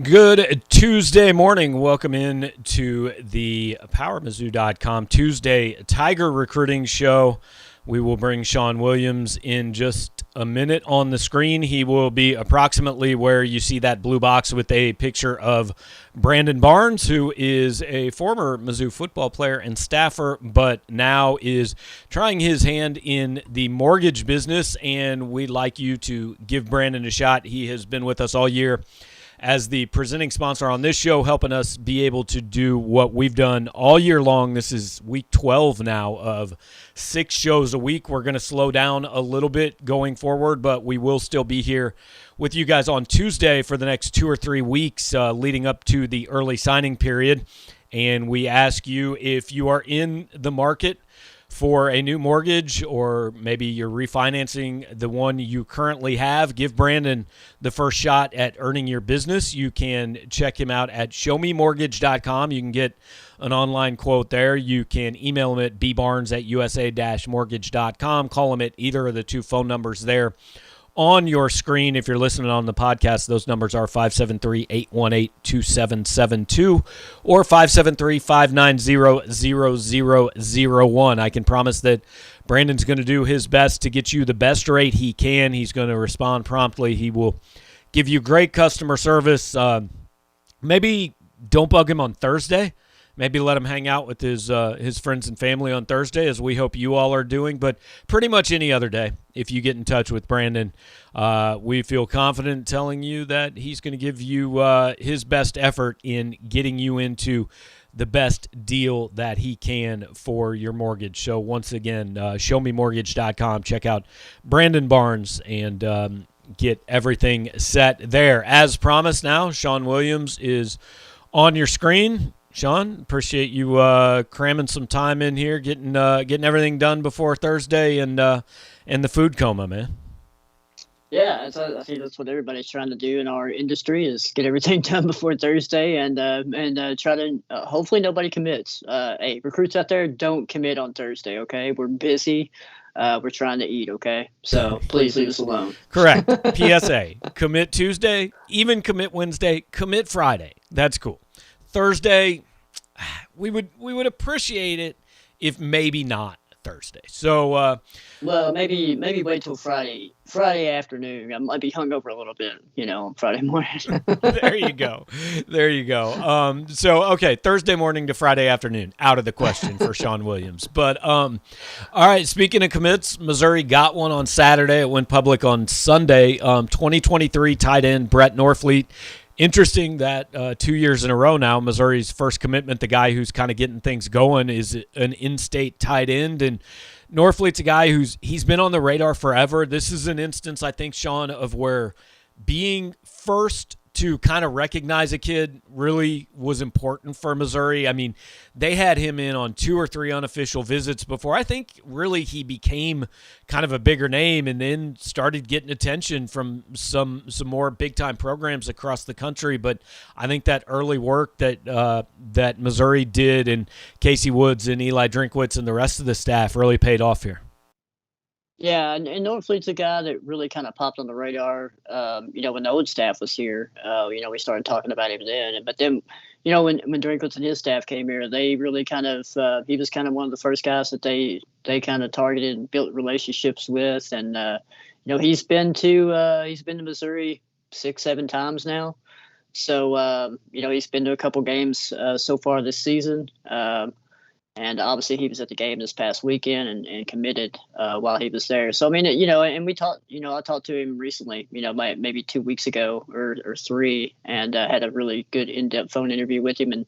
Good Tuesday morning. Welcome in to the PowerMizzou.com Tuesday Tiger Recruiting Show. We will bring Sean Williams in just a minute on the screen. He will be approximately where you see that blue box with a picture of Brandon Barnes, who is a former Mizzou football player and staffer, but now is trying his hand in the mortgage business, and we'd like you to give Brandon a shot. He has been with us all year as the presenting sponsor on this show, helping us be able to do what we've done all year long. This is week 12 now of 6 shows a week. We're going to slow down a little bit going forward, but we will still be here with you guys on Tuesday for the next 2 or 3 weeks leading up to the early signing period. And we ask you, if you are in the market for a new mortgage, or maybe you're refinancing the one you currently have, give Brandon the first shot at earning your business. You can check him out at showmemortgage.com. You can get an online quote there. You can email him at bbarnes@usa-mortgage.com. Call him at either of the 2 phone numbers there on your screen. If you're listening on the podcast, those numbers are 573-818-2772 or 573-590-0001. I can promise that Brandon's going to do his best to get you the best rate he can. He's going to respond promptly. He will give you great customer service. Maybe don't bug him on Thursday. Maybe let him hang out with his friends and family on Thursday, as we hope you all are doing. But pretty much any other day, if you get in touch with Brandon, we feel confident telling you that he's going to give you his best effort in getting you into the best deal that he can for your mortgage. So once again, showmemortgage.com. Check out Brandon Barnes and get everything set there. As promised now, Sean Williams is on your screen. Sean, appreciate you cramming some time in here, getting everything done before Thursday and the food coma, man. Yeah, I think that's what everybody's trying to do in our industry, is get everything done before Thursday and try to hopefully nobody commits. Hey, recruits out there, don't commit on Thursday, okay? We're busy. We're trying to eat, okay? So please leave us alone. Correct. PSA, commit Tuesday, even commit Wednesday, commit Friday. That's cool. Thursday, we would appreciate it if maybe not Thursday. So, well, maybe wait till Friday afternoon. I might be hungover a little bit, on Friday morning. There you go. So, okay, Thursday morning to Friday afternoon, out of the question for Sean Williams. But, all right, speaking of commits, Missouri got one on Saturday. It went public on Sunday. 2023 tight end Brett Norfleet. Interesting that 2 years in a row now, Missouri's first commitment, the guy who's kind of getting things going, is an in-state tight end. And Norfleet's a guy he's been on the radar forever. This is an instance, I think, Sean, of where being first to kind of recognize a kid really was important for Missouri. I mean, they had him in on 2 or 3 unofficial visits before I think really he became kind of a bigger name, and then started getting attention from some more big-time programs across the country. But I think that early work that Missouri did, and Casey Woods and Eli Drinkwitz and the rest of the staff, really paid off here. Yeah, and Norfleet's a guy that really kind of popped on the radar, when the old staff was here. We started talking about him then. But then, when Drinkwitz and his staff came here, they really kind of he was kind of one of the first guys that they kind of targeted and built relationships with. And, he's been to Missouri 6-7 times now. So, he's been to a couple games so far this season. And obviously he was at the game this past weekend and committed while he was there. So, I mean, and we talked, I talked to him recently, maybe 2 weeks ago or 3, and had a really good in-depth phone interview with him. And,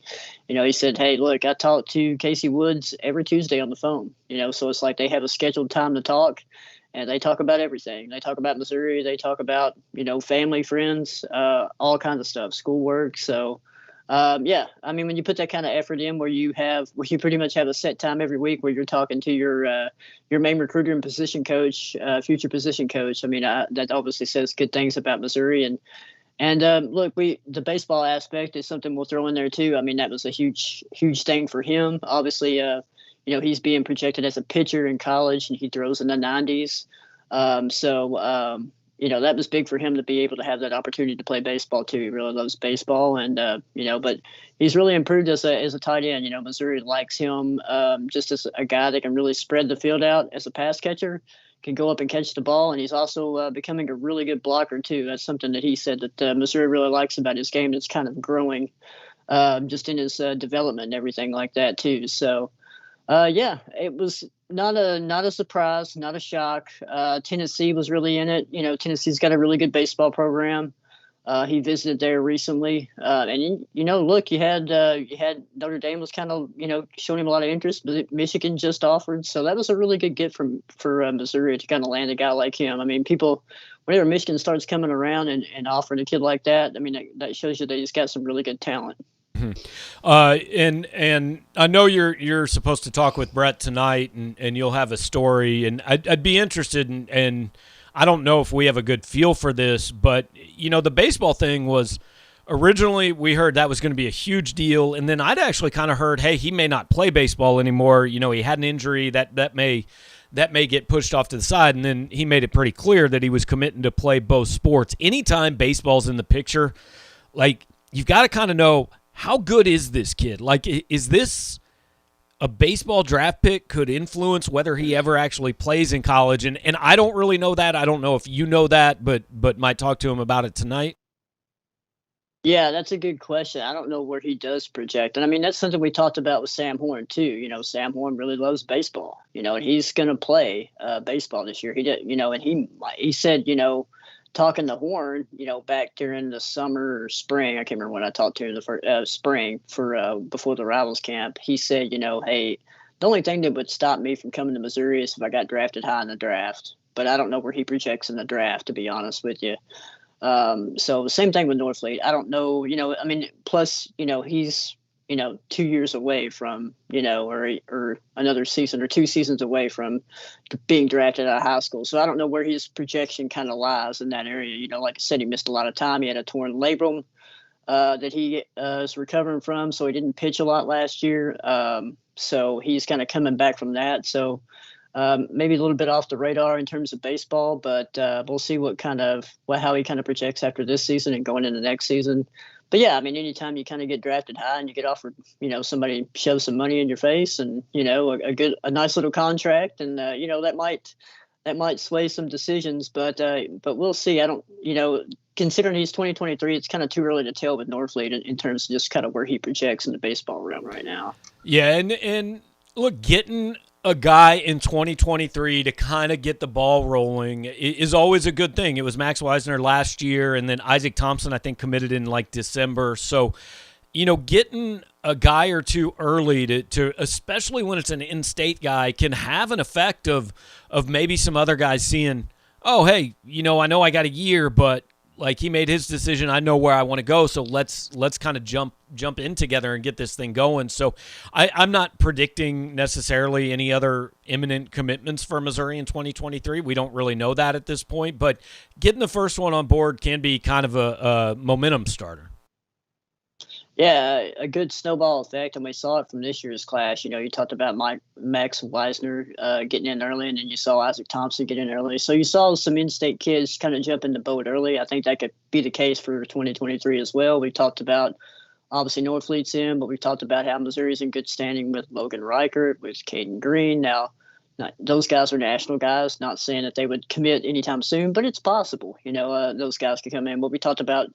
he said, hey, look, I talk to Casey Woods every Tuesday on the phone, so it's like they have a scheduled time to talk, and they talk about everything. They talk about Missouri. They talk about, family, friends, all kinds of stuff, schoolwork. So, yeah, I mean, when you put that kind of effort in, where you pretty much have a set time every week where you're talking to your main recruiter and position coach, future position coach, I mean, that obviously says good things about Missouri. And look, the baseball aspect is something we'll throw in there too. I mean, that was a huge thing for him. Obviously, he's being projected as a pitcher in college, and he throws in the 90s. that was big for him to be able to have that opportunity to play baseball too. He really loves baseball, and but he's really improved as a tight end. Missouri likes him just as a guy that can really spread the field out as a pass catcher, can go up and catch the ball, and he's also becoming a really good blocker too. That's something that he said that Missouri really likes about his game. That's kind of growing just in his development and everything like that too. So. It was not a surprise, not a shock. Tennessee was really in it. Tennessee's got a really good baseball program. He visited there recently, and look, you had Notre Dame was kind of showing him a lot of interest, but Michigan just offered, so that was a really good get for Missouri to kind of land a guy like him. I mean, whenever Michigan starts coming around and offering a kid like that, I mean that shows you that he's got some really good talent. And I know you're supposed to talk with Brett tonight, and you'll have a story, and I'd be interested in, and I don't know if we have a good feel for this, but the baseball thing was originally we heard that was going to be a huge deal, and then I'd actually kind of heard, hey, he may not play baseball anymore. He had an injury that may get pushed off to the side, and then he made it pretty clear that he was committing to play both sports. Anytime baseball's in the picture, like you've got to kind of know, how good is this kid? Like, is this a baseball draft pick could influence whether he ever actually plays in college? And I don't really know that. I don't know if you know that, but might talk to him about it tonight. Yeah, that's a good question. I don't know where he does project. And I mean, that's something we talked about with Sam Horn too. Sam Horn really loves baseball, and he's going to play baseball this year. He did, and he said, talking to Horn, back during the summer or spring, I can't remember when I talked to him the first spring for before the Rivals camp. He said, hey, the only thing that would stop me from coming to Missouri is if I got drafted high in the draft. But I don't know where he projects in the draft, to be honest with you. So the same thing with Norfleet. I don't know, I mean, plus, he's 2 years away from, or another season or 2 seasons away from being drafted out of high school. So I don't know where his projection kind of lies in that area. Like I said, he missed a lot of time. He had a torn labrum that he is recovering from, so he didn't pitch a lot last year. So he's kind of coming back from that. So maybe a little bit off the radar in terms of baseball, but we'll see how he kind of projects after this season and going into next season. But yeah, I mean, anytime you kind of get drafted high and you get offered, somebody shoves some money in your face and, a nice little contract, and, that might sway some decisions, but we'll see. I don't, considering he's 2023, it's kind of too early to tell with Norfleet in terms of just kind of where he projects in the baseball realm right now. Yeah. And look, getting a guy in 2023 to kind of get the ball rolling is always a good thing. It was Max Wisner last year, and then Isaac Thompson, I think, committed in like December. So, getting a guy or two early to especially when it's an in-state guy, can have an effect of maybe some other guys seeing, oh, hey, I know I got a year, but like he made his decision. I know where I want to go, so let's kind of jump in together and get this thing going. So I'm not predicting necessarily any other imminent commitments for Missouri in 2023. We don't really know that at this point, but getting the first one on board can be kind of a momentum starter. Yeah, a good snowball effect, and we saw it from this year's class. You talked about Max Wisner getting in early, and then you saw Isaac Thompson get in early. So you saw some in-state kids kind of jump in the boat early. I think that could be the case for 2023 as well. We talked about, obviously, Norfleet's in, but we talked about how Missouri's in good standing with Logan Reichert, with Caden Green. Now, those guys are national guys, not saying that they would commit anytime soon, but it's possible. Those guys could come in. But we talked about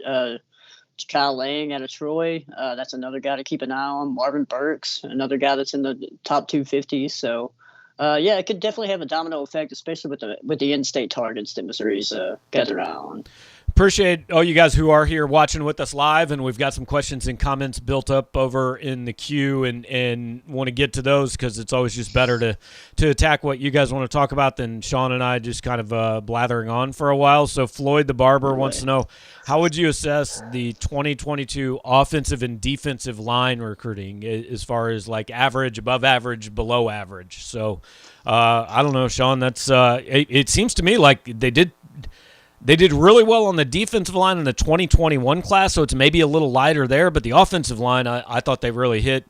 Kyle Lang out of Troy. That's another guy to keep an eye on. Marvin Burks, another guy that's in the top 250. So, it could definitely have a domino effect, especially with the in-state targets that Missouri's got their eye on. Appreciate all you guys who are here watching with us live, and we've got some questions and comments built up over in the queue, and want to get to those because it's always just better to attack what you guys want to talk about than Sean and I just kind of blathering on for a while. So Floyd the Barber wants to know, how would you assess the 2022 offensive and defensive line recruiting as far as like average, above average, below average? So I don't know, Sean, that's it seems to me like they did really well on the defensive line in the 2021 class, so it's maybe a little lighter there. But the offensive line, I thought they really hit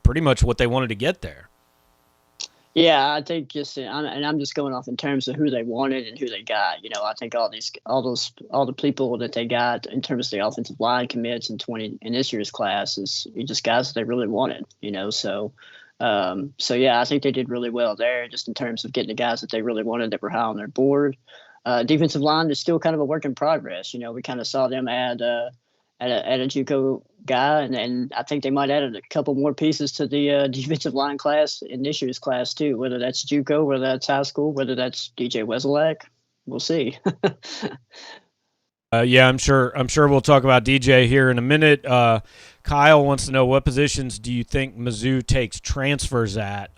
pretty much what they wanted to get there. Yeah, I think I'm just going off in terms of who they wanted and who they got. I think all the people that they got in terms of the offensive line commits in this year's class is just guys that they really wanted. So yeah, I think they did really well there, just in terms of getting the guys that they really wanted that were high on their board. Defensive line is still kind of a work in progress. We kind of saw them add a JUCO guy, and I think they might add a couple more pieces to the defensive line class in this year's class too. Whether that's JUCO, whether that's high school, whether that's DJ Wesolak, we'll see. Yeah, I'm sure we'll talk about DJ here in a minute. Kyle wants to know, what positions do you think Mizzou takes transfers at?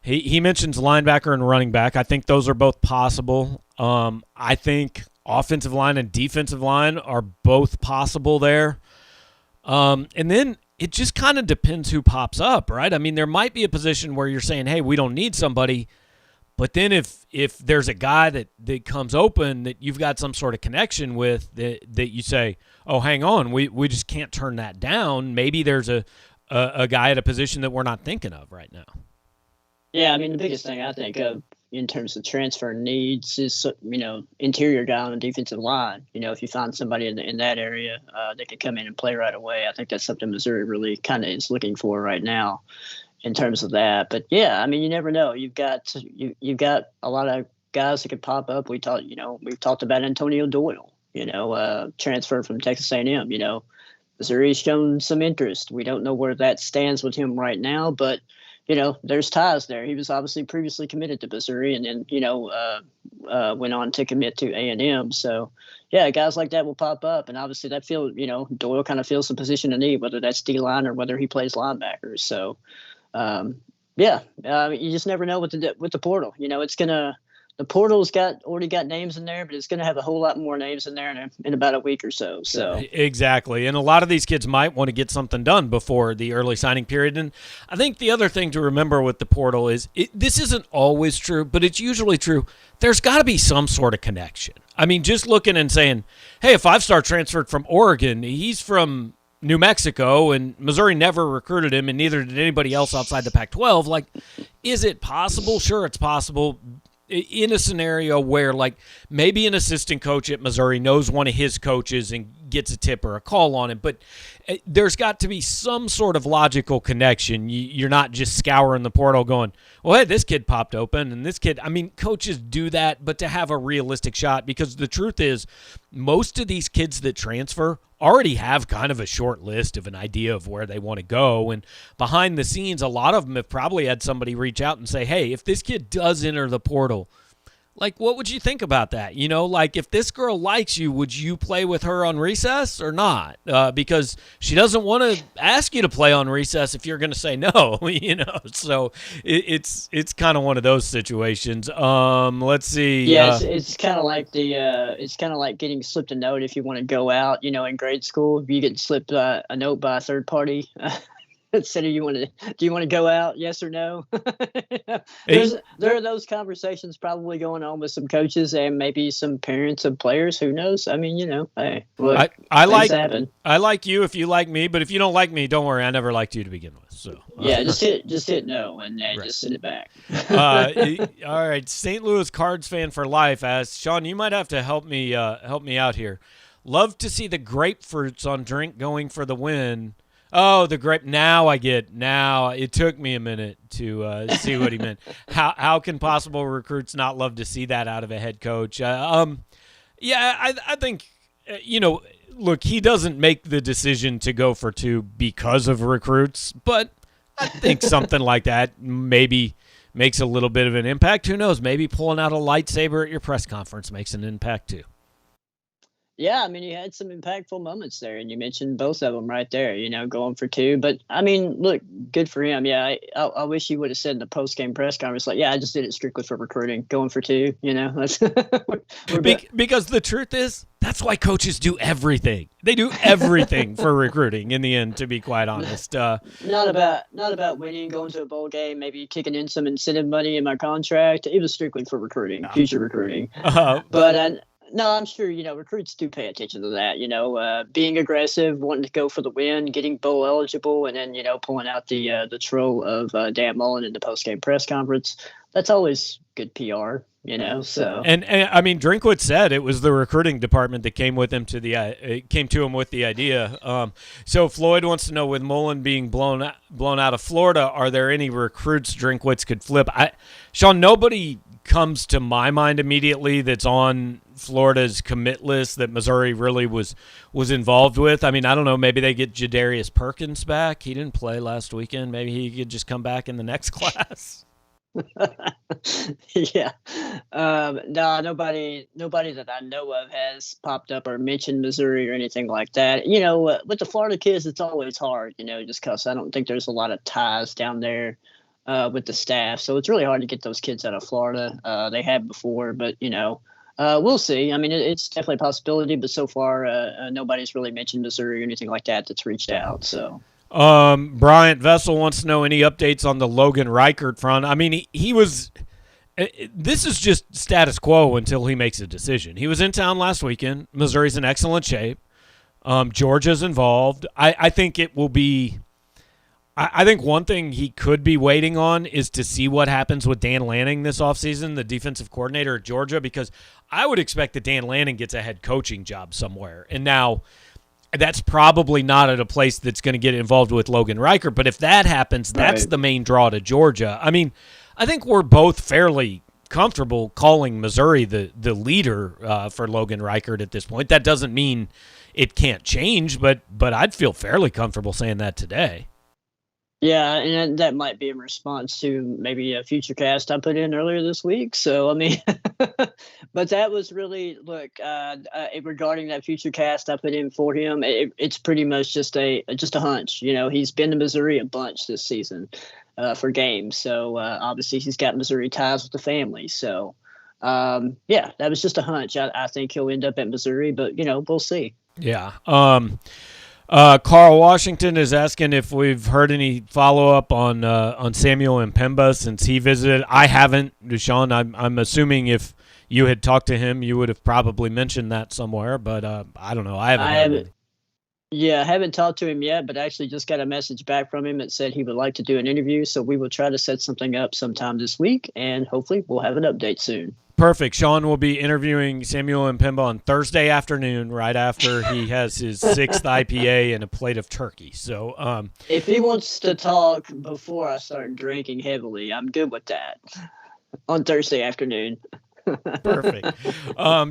He mentions linebacker and running back. I think those are both possible. I think offensive line and defensive line are both possible there. And then it just kind of depends who pops up, right? I mean, there might be a position where you're saying, hey, we don't need somebody. But then if there's a guy that comes open that you've got some sort of connection with, that you say, oh, hang on, we just can't turn that down. Maybe there's a guy at a position that we're not thinking of right now. Yeah, I mean, the biggest thing I think of in terms of transfer needs is, interior guy on the defensive line. If you find somebody in that area that can come in and play right away, I think that's something Missouri really kind of is looking for right now in terms of that. But yeah, I mean, you never know. You've got a lot of guys that could pop up. We've talked about Antonio Doyle, transfer from Texas A&M. Missouri's shown some interest. We don't know where that stands with him right now, but there's ties there. He was obviously previously committed to Missouri, and then went on to commit to A&M. So yeah, guys like that will pop up, and obviously that Doyle kind of fills the position of need, whether that's D-line or whether he plays linebackers. So you just never know with the portal. The portal's already got names in there, but it's going to have a whole lot more names in there in about a week or so. So exactly, and a lot of these kids might want to get something done before the early signing period. And I think the other thing to remember with the portal is this isn't always true, but it's usually true. There's got to be some sort of connection. I mean, just looking and saying, hey, a 5-star transferred from Oregon, he's from New Mexico, and Missouri never recruited him, and neither did anybody else outside the Pac-12. Like, is it possible? Sure, it's possible. In a scenario where, like, maybe an assistant coach at Missouri knows one of his coaches and gets a tip or a call on him, but there's got to be some sort of logical connection. You're not just scouring the portal going, well, hey, this kid popped open, and this kid, I mean, coaches do that, but to have a realistic shot, because the truth is most of these kids that transfer already have kind of a short list of an idea of where they want to go. And behind the scenes, a lot of them have probably had somebody reach out and say, hey, if this kid does enter the portal, like, what would you think about that? Like, if this girl likes you, would you play with her on recess or not? Because she doesn't want to ask you to play on recess if you're going to say no, So it's kind of one of those situations. Let's see. Yeah, it's kind of like it's kind of like getting slipped a note if you want to go out. In grade school, you get slipped a note by a third party. Instead of do you want to go out? Yes or no? There are those conversations probably going on with some coaches and maybe some parents of players. Who knows? I mean, hey, look, I like you if you like me, but if you don't like me, don't worry. I never liked you to begin with. So yeah, just hit no and right. Just send it back. All right, St. Louis Cards fan for life asks, Sean, you might have to help me out here. Love to see the grapefruits on drink going for the win. Oh, the grape. Now I get. Now it took me a minute to see what he meant. How can possible recruits not love to see that out of a head coach? I think, look, he doesn't make the decision to go for 2 because of recruits, but I think something like that maybe makes a little bit of an impact. Who knows? Maybe pulling out a lightsaber at your press conference makes an impact too. Yeah, I mean, you had some impactful moments there, and you mentioned both of them right there, going for 2. But, I mean, look, good for him. Yeah, I wish he would have said in the post-game press conference, like, yeah, I just did it strictly for recruiting, going for 2, That's because the truth is, that's why coaches do everything. They do everything for recruiting in the end, to be quite honest. Not about winning, going to a bowl game, maybe kicking in some incentive money in my contract. It was strictly for recruiting, future recruiting. No, I'm sure, recruits do pay attention to that, being aggressive, wanting to go for the win, getting bowl eligible, and then, pulling out the troll of Dan Mullen in the post-game press conference. That's always good PR, so. And I mean, Drinkwitz said it was the recruiting department that came with him came to him with the idea. So Floyd wants to know, with Mullen being blown out of Florida, are there any recruits Drinkwitz could flip? Sean, nobody comes to my mind immediately that's on Florida's commit list that Missouri really was involved with. I mean, I don't know. Maybe they get Jadarius Perkins back. He didn't play last weekend. Maybe he could just come back in the next class. Yeah. No, nobody that I know of has popped up or mentioned Missouri or anything like that. With the Florida kids, it's always hard, just because I don't think there's a lot of ties down there with the staff. So it's really hard to get those kids out of Florida. They have before, but, we'll see. I mean, it's definitely a possibility, but so far nobody's really mentioned Missouri or anything like that that's reached out. So. Bryant Vessel wants to know any updates on the Logan Reichert front. I mean, he was – this is just status quo until he makes a decision. He was in town last weekend. Missouri's in excellent shape. Georgia's involved. I think it will be – I think one thing he could be waiting on is to see what happens with Dan Lanning this offseason, the defensive coordinator at Georgia, because I would expect that Dan Lanning gets a head coaching job somewhere. And now – that's probably not at a place that's going to get involved with Logan Reichert. But if that happens, that's the main draw to Georgia. I mean, I think we're both fairly comfortable calling Missouri the leader for Logan Reichert at this point. That doesn't mean it can't change, but I'd feel fairly comfortable saying that today. Yeah, and that might be in response to maybe a future cast I put in earlier this week. So, I mean, but that was really, regarding that future cast I put in for him, it's pretty much just a hunch. He's been to Missouri a bunch this season for games. So, obviously, he's got Missouri ties with the family. So, that was just a hunch. I think he'll end up at Missouri, but, we'll see. Yeah. Carl Washington is asking if we've heard any follow-up on Samuel and Pemba since he visited. I haven't, Sean. I'm assuming if you had talked to him, you would have probably mentioned that somewhere, but I don't know. I haven't. Yeah, I haven't talked to him yet, but I actually just got a message back from him that said he would like to do an interview, so we will try to set something up sometime this week, and hopefully we'll have an update soon. Perfect. Sean will be interviewing Samuel and Pemba on Thursday afternoon, right after he has his 6th IPA and a plate of turkey. So, if he wants to talk before I start drinking heavily, I'm good with that. On Thursday afternoon. Perfect.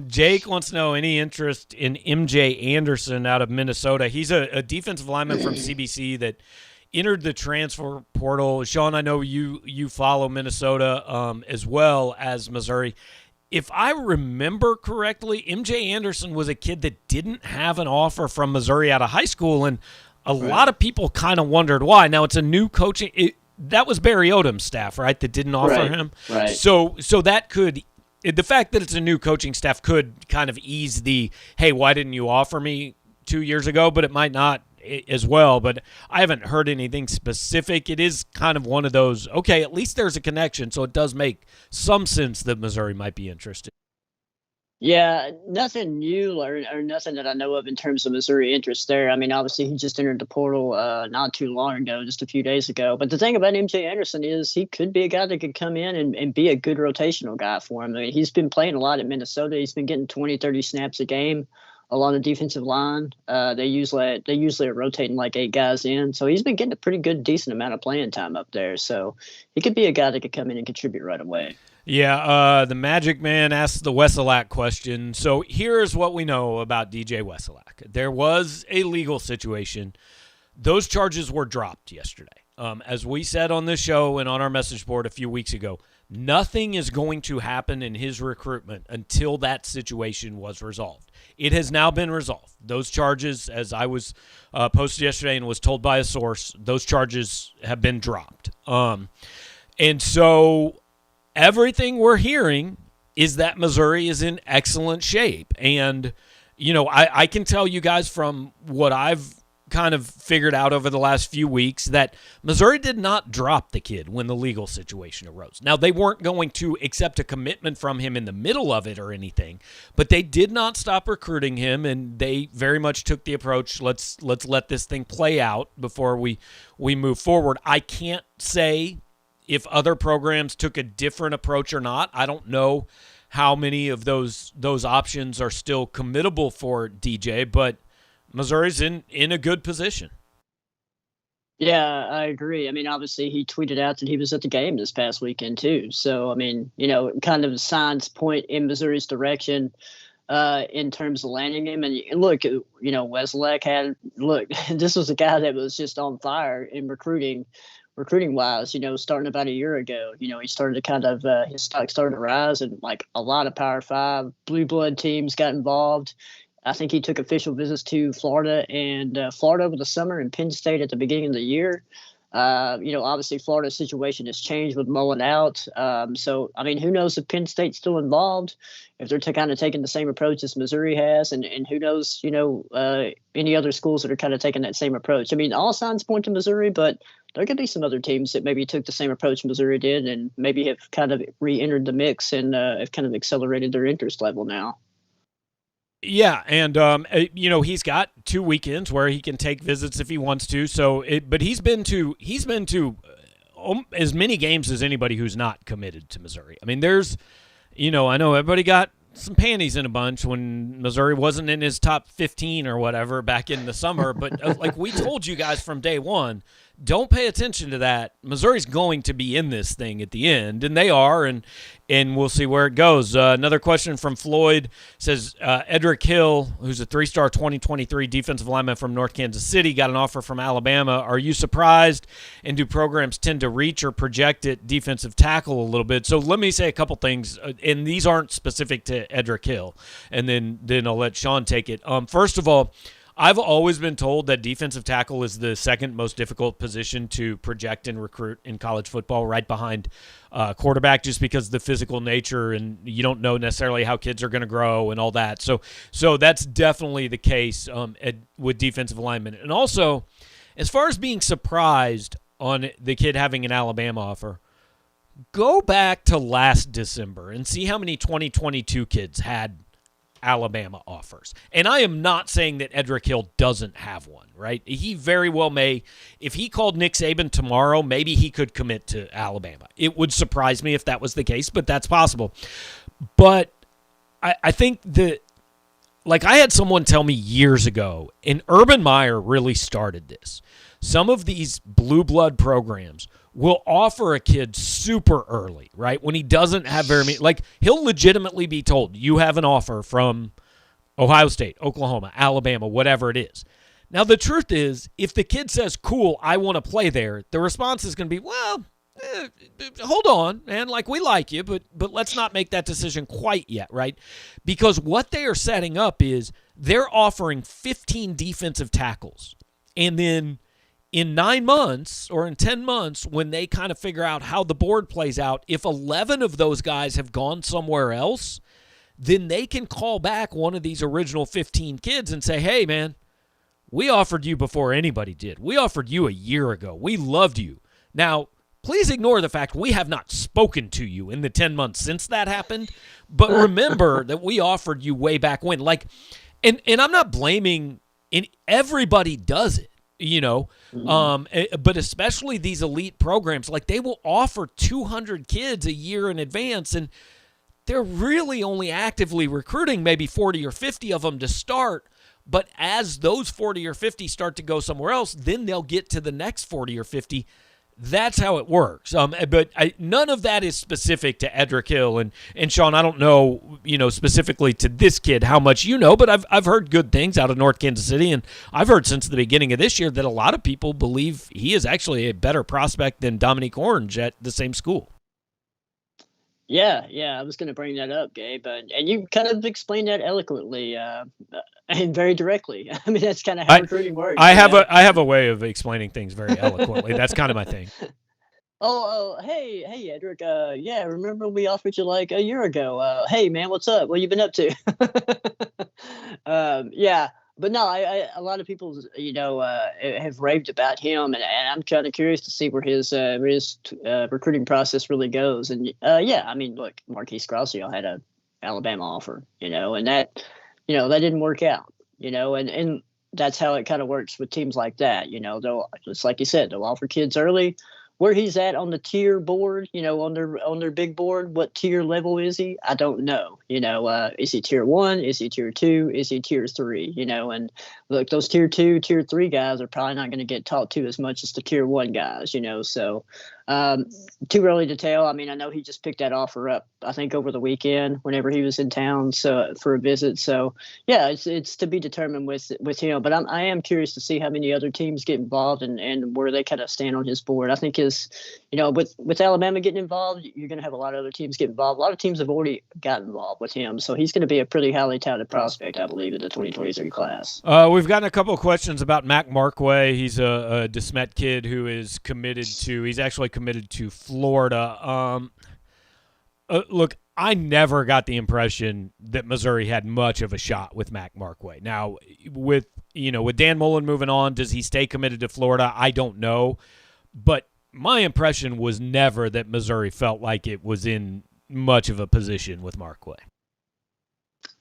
Jake wants to know any interest in MJ Anderson out of Minnesota. He's a defensive lineman from CBC that entered the transfer portal. Sean, I know you follow Minnesota as well as Missouri. If I remember correctly, MJ Anderson was a kid that didn't have an offer from Missouri out of high school, and a lot of people kind of wondered why. Now, it's a new coaching that was Barry Odom's staff, right, that didn't offer him? Right. So that could – the fact that it's a new coaching staff could kind of ease the, hey, why didn't you offer me 2 years ago? But it might not as well. But I haven't heard anything specific. It is kind of one of those, okay, at least there's a connection, so it does make some sense that Missouri might be interested. Yeah, nothing new or nothing that I know of in terms of Missouri interest there. I mean, obviously, he just entered the portal not too long ago, just a few days ago. But the thing about MJ Anderson is he could be a guy that could come in and be a good rotational guy for him. I mean, he's been playing a lot at Minnesota. He's been getting 20, 30 snaps a game along the defensive line. They usually are rotating like 8 guys in. So he's been getting a pretty good, decent amount of playing time up there. So he could be a guy that could come in and contribute right away. Yeah, the Magic Man asked the Wesselak question. So here's what we know about DJ Wesselak. There was a legal situation. Those charges were dropped yesterday. As we said on this show and on our message board a few weeks ago, nothing is going to happen in his recruitment until that situation was resolved. It has now been resolved. Those charges, as I was posted yesterday and was told by a source, those charges have been dropped. And so everything we're hearing is that Missouri is in excellent shape. And, you know, I can tell you guys from what I've kind of figured out over the last few weeks that Missouri did not drop the kid when the legal situation arose. Now, they weren't going to accept a commitment from him in the middle of it or anything, but they did not stop recruiting him, and they very much took the approach, let's let this thing play out before we move forward. I can't say if other programs took a different approach or not. I don't know how many of those options are still committable for DJ, but Missouri's in a good position. Yeah, I agree. I mean, obviously, he tweeted out that he was at the game this past weekend, too. So, I mean, kind of signs point in Missouri's direction in terms of landing him. And look, Wesson this was a guy that was just on fire in recruiting wise, starting about a year ago. He started to kind of his stock started to rise, and like a lot of Power 5 blue blood teams got involved. I think he took official visits to Florida and Florida over the summer and Penn State at the beginning of the year. Obviously Florida's situation has changed with Mullen out. So, I mean, who knows if Penn State's still involved, if they're kind of taking the same approach as Missouri has, and who knows, any other schools that are kind of taking that same approach. I mean, all signs point to Missouri, but there could be some other teams that maybe took the same approach Missouri did and maybe have kind of re-entered the mix and have kind of accelerated their interest level now. Yeah, and he's got 2 weekends where he can take visits if he wants to. But he's been to as many games as anybody who's not committed to Missouri. I mean, there's, I know everybody got some panties in a bunch when Missouri wasn't in his top 15 or whatever back in the summer. But like we told you guys from day one, don't pay attention to that. Missouri's going to be in this thing at the end, and they are, and we'll see where it goes. Another question from Floyd says, Edrick Hill, who's a 3-star 2023 defensive lineman from North Kansas City, got an offer from Alabama. Are you surprised, and do programs tend to reach or project at defensive tackle a little bit? So let me say a couple things, and these aren't specific to Edrick Hill, and then I'll let Sean take it. First of all, I've always been told that defensive tackle is the second most difficult position to project and recruit in college football, right behind quarterback, just because of the physical nature, and you don't know necessarily how kids are going to grow and all that. So that's definitely the case with defensive linemen. And also, as far as being surprised on the kid having an Alabama offer, go back to last December and see how many 2022 kids had Alabama offers. And I am not saying that Edrick Hill doesn't have one, right? He very well may. If he called Nick Saban tomorrow, maybe he could commit to Alabama. It would surprise me if that was the case, but that's possible. But I think that, like I had someone tell me years ago, and Urban Meyer really started this. Some of these blue blood programs will offer a kid super early, right? When he doesn't have very many, like he'll legitimately be told, you have an offer from Ohio State, Oklahoma, Alabama, whatever it is. Now, the truth is, if the kid says, cool, I want to play there, the response is going to be, well, hold on, man, like we like you, but let's not make that decision quite yet, right? Because what they are setting up is they're offering 15 defensive tackles, and then in 9 months or in 10 months, when they kind of figure out how the board plays out, if 11 of those guys have gone somewhere else, then they can call back one of these original 15 kids and say, hey, man, we offered you before anybody did. We offered you a year ago. We loved you. Now, please ignore the fact we have not spoken to you in the 10 months since that happened, but remember that we offered you way back when. Like, and I'm not blaming, everybody does it. But especially these elite programs, like they will offer 200 kids a year in advance, and they're really only actively recruiting maybe 40 or 50 of them to start. But as those 40 or 50 start to go somewhere else, then they'll get to the next 40 or 50. That's how it works. But none of that is specific to Edrick Hill. And Sean, I don't know, specifically to this kid how much you know, but I've heard good things out of North Kansas City, and I've heard since the beginning of this year that a lot of people believe he is actually a better prospect than Dominique Orange at the same school. Yeah, I was going to bring that up, Gabe, and you kind of explained that eloquently and very directly. I mean, that's kind of how recruiting works. I have a way of explaining things very eloquently. That's kind of my thing. Hey, Edrick. Yeah, remember we offered you like a year ago. Hey, man, what's up? What you been up to? Yeah. but no, a lot of people, have raved about him, and I'm kind of curious to see where his recruiting process really goes. And yeah, I mean, look, Marquise Gracio had a Alabama offer, and that didn't work out, and that's how it kind of works with teams like that. They'll, just like you said, they'll offer kids early. Where he's at on the tier board, on their big board, what tier level is he? I don't know. Is he tier 1? Is he tier 2? Is he tier 3? And look, those tier 2, tier 3 guys are probably not going to get talked to as much as the tier 1 guys. So too early to tell. I mean, I know he just picked that offer up, I think, over the weekend whenever he was in town for a visit. So yeah, it's to be determined with him. But I am curious to see how many other teams get involved and where they kind of stand on his board. I think with Alabama getting involved, you're going to have a lot of other teams get involved. A lot of teams have already got involved with him, so he's going to be a pretty highly touted prospect, I believe, in the 2023 class. We've gotten a couple of questions about Mac Markway. He's a DeSmet kid who is he's actually committed to Florida. Look, I never got the impression that Missouri had much of a shot with Mac Markway. Now, with Dan Mullen moving on, does he stay committed to Florida? I don't know, but my impression was never that Missouri felt like it was in much of a position with Markway.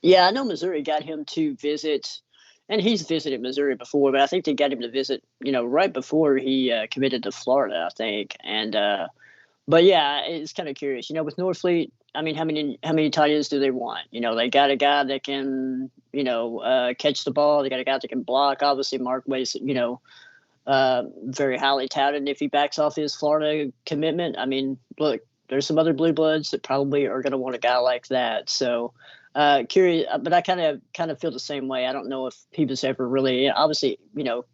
Yeah, I know Missouri got him to visit, and he's visited Missouri before, but I think they got him to visit, right before he committed to Florida, I think. And but yeah, it's kind of curious. With Norfleet, I mean, how many tight ends do they want? They got a guy that can, catch the ball. They got a guy that can block. Obviously, Markway's, very highly touted. And if he backs off his Florida commitment, I mean, look, there's some other blue bloods that probably are going to want a guy like that. So curious, but I kind of feel the same way. I don't know if he was ever really, obviously,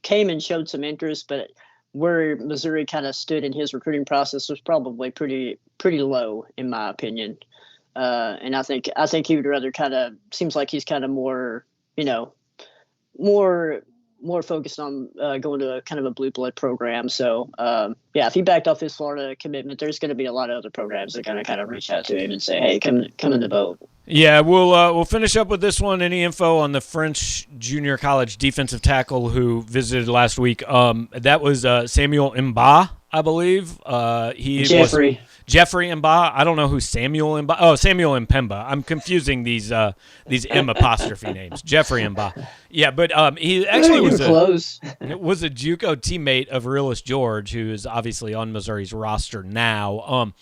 came and showed some interest, but where Missouri kind of stood in his recruiting process was probably pretty low, in my opinion. And I think he would rather seems like he's kind of more, more focused on going to a kind of a blue blood program. So, yeah, if he backed off his Florida commitment, there's going to be a lot of other programs that kind of reach out to him and say, hey, come in the boat. Yeah, we'll finish up with this one. Any info on the French junior college defensive tackle who visited last week? That was Samuel Mbah, I believe. Jeffrey Mbah. I don't know who Samuel Mbah. Oh, Samuel and Pemba. I'm confusing these M apostrophe names. Jeffrey Mbah. Yeah, but he actually was a JUCO teammate of Realist George, who is obviously on Missouri's roster now.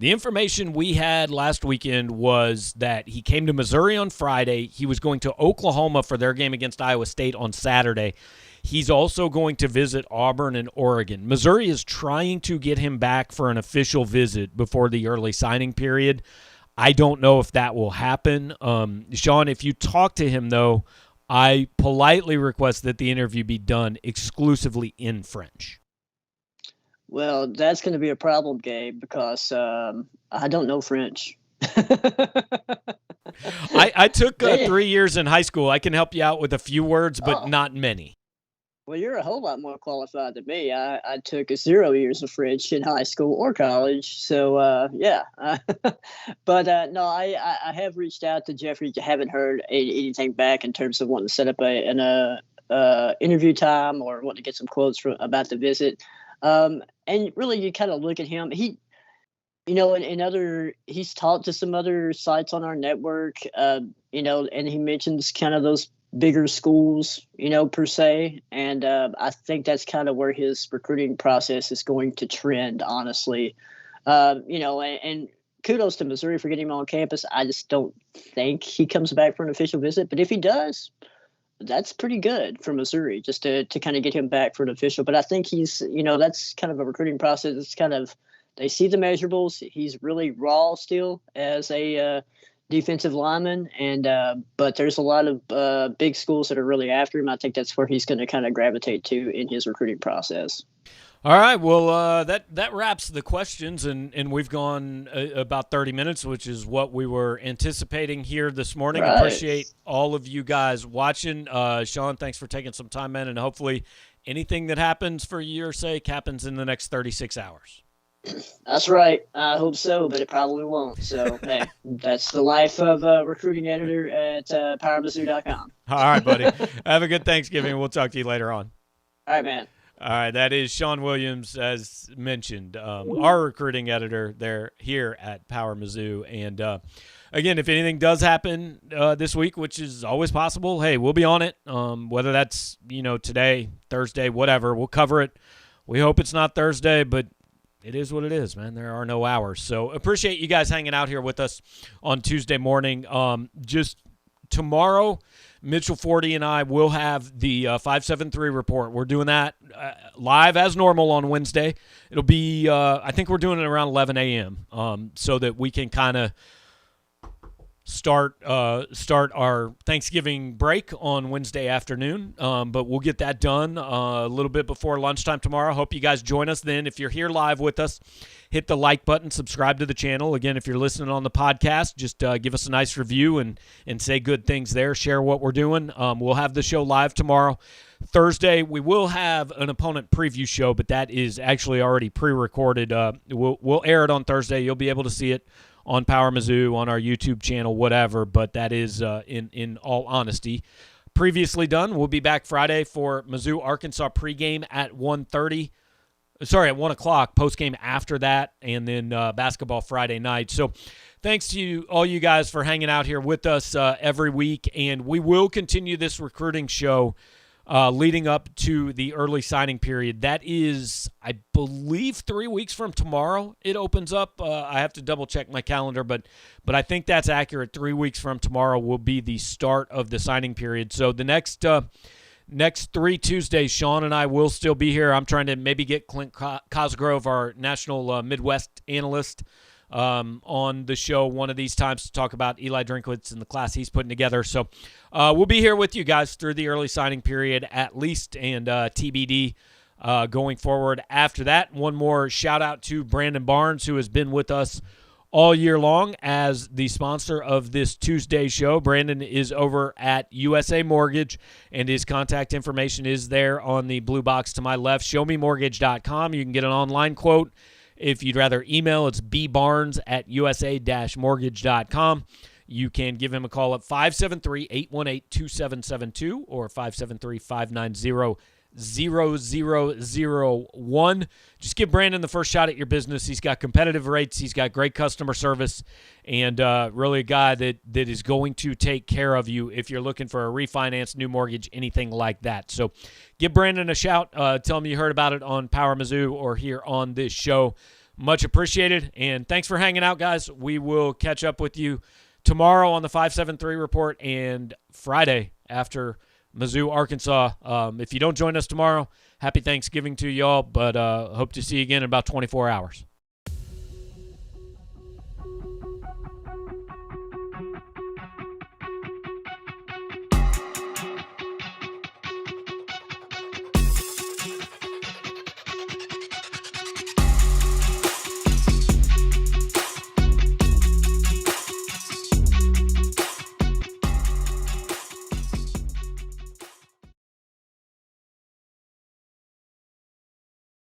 The information we had last weekend was that he came to Missouri on Friday. He was going to Oklahoma for their game against Iowa State on Saturday. He's also going to visit Auburn and Oregon. Missouri is trying to get him back for an official visit before the early signing period. I don't know if that will happen. Sean, if you talk to him, though, I politely request that the interview be done exclusively in French. Well, that's going to be a problem, Gabe, because I don't know French. I took 3 years in high school. I can help you out with a few words, but not many. Well, you're a whole lot more qualified than me. I took 0 years of French in high school or college. So, yeah. But, no, I have reached out to Jeffrey. Haven't heard anything back in terms of wanting to set up an interview time or wanting to get some quotes about the visit. And really, you kind of look at him. He, he's talked to some other sites on our network, and he mentions kind of those bigger schools, per se. And I think that's kind of where his recruiting process is going to trend, honestly. And kudos to Missouri for getting him on campus. I just don't think he comes back for an official visit. But if he does, that's pretty good for Missouri just to kind of get him back for an official. But I think he's, that's kind of a recruiting process. It's kind of, they see the measurables. He's really raw still as a defensive lineman. But there's a lot of big schools that are really after him. I think that's where he's going to kind of gravitate to in his recruiting process. All right, well, that wraps the questions, and we've gone about 30 minutes, which is what we were anticipating here this morning. Right. Appreciate all of you guys watching. Sean, thanks for taking some time, man, and hopefully anything that happens for your sake happens in the next 36 hours. That's right. I hope so, but it probably won't. So, hey, that's the life of a recruiting editor at PowerMizzou.com. All right, buddy. Have a good Thanksgiving. We'll talk to you later on. All right, man. All right, that is Sean Williams, as mentioned, our recruiting editor there here at Power Mizzou. And again, if anything does happen this week, which is always possible, hey, we'll be on it. Whether that's today, Thursday, whatever, we'll cover it. We hope it's not Thursday, but it is what it is, man. There are no hours. So appreciate you guys hanging out here with us on Tuesday morning. Just tomorrow, Mitchell Forty and I will have the 573 report. We're doing that live as normal on Wednesday. It'll be, I think we're doing it around 11 a.m. So that we can kind of start our Thanksgiving break on Wednesday afternoon. But we'll get that done a little bit before lunchtime tomorrow. Hope you guys join us then. If you're here live with us, hit the like button, subscribe to the channel. Again, if you're listening on the podcast, just give us a nice review and say good things there. Share what we're doing. We'll have the show live tomorrow. Thursday, we will have an opponent preview show, but that is actually already pre-recorded. We'll air it on Thursday. You'll be able to see it on Power Mizzou, on our YouTube channel, whatever, but that is, in all honesty, previously done. We'll be back Friday for Mizzou, Arkansas pregame at 1:30. Sorry, at 1 o'clock, postgame after that, and then basketball Friday night. So thanks to all you guys for hanging out here with us every week, and we will continue this recruiting show leading up to the early signing period. That is, I believe, 3 weeks from tomorrow it opens up. I have to double-check my calendar, but I think that's accurate. 3 weeks from tomorrow will be the start of the signing period. So the next 3 Tuesdays, Sean and I will still be here. I'm trying to maybe get Clint Cosgrove, our national Midwest analyst, on the show one of these times to talk about Eli Drinkwitz and the class he's putting together. So we'll be here with you guys through the early signing period at least, and TBD going forward after that. One more shout out to Brandon Barnes, who has been with us all year long as the sponsor of this Tuesday show. Brandon is over at USA Mortgage, and his contact information is there on the blue box to my left, showmemortgage.com. You can get an online quote. If you'd rather email, it's bbarnes@usa-mortgage.com. You can give him a call at 573-818-2772 or 573-590-0001. Just give Brandon the first shot at your business. He's got competitive rates. He's got great customer service, and really a guy that is going to take care of you if you're looking for a refinance, new mortgage, anything like that. So give Brandon a shout. Tell him you heard about it on Power Mizzou or here on this show. Much appreciated, and thanks for hanging out, guys. We will catch up with you tomorrow on the 573 report and Friday after Mizzou, Arkansas. If you don't join us tomorrow, happy Thanksgiving to y'all, but hope to see you again in about 24 hours.